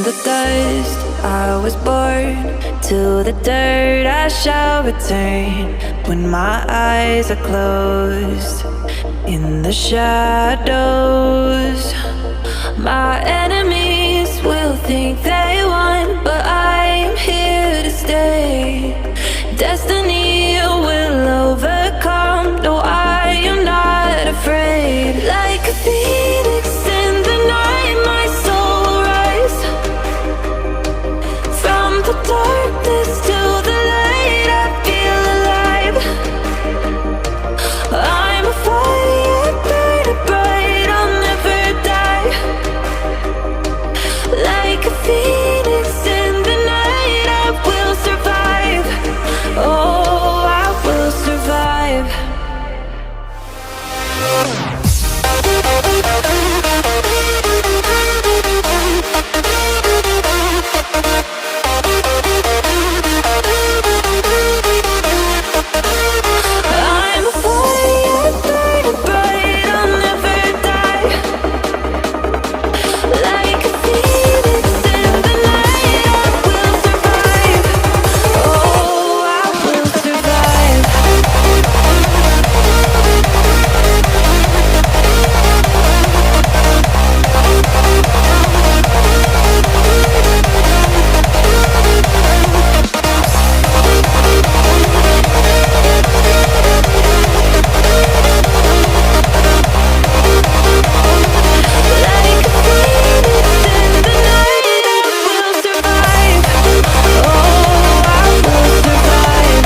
the dust I was born, to the dirt I shall return. When my eyes are closed in the shadows, my enemies will think they won, but I'm here to stay. Destiny will overcome. No, I am not afraid. Like a phoenix in the night, my soul will rise. From the darkness to the light, I feel alive. I'm a fire burning bright, I'll never die. Like a phoenix in the night, I will survive. Oh, I will survive. I'm a fire burning bright, I'll never die. Like a phoenix in the night, I will survive. Oh, I will survive. Like a phoenix in the night, I will survive. Oh, I will survive.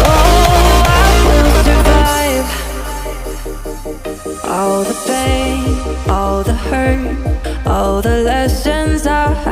Oh, I will survive. All the pain, all the hurt, all the lessons I have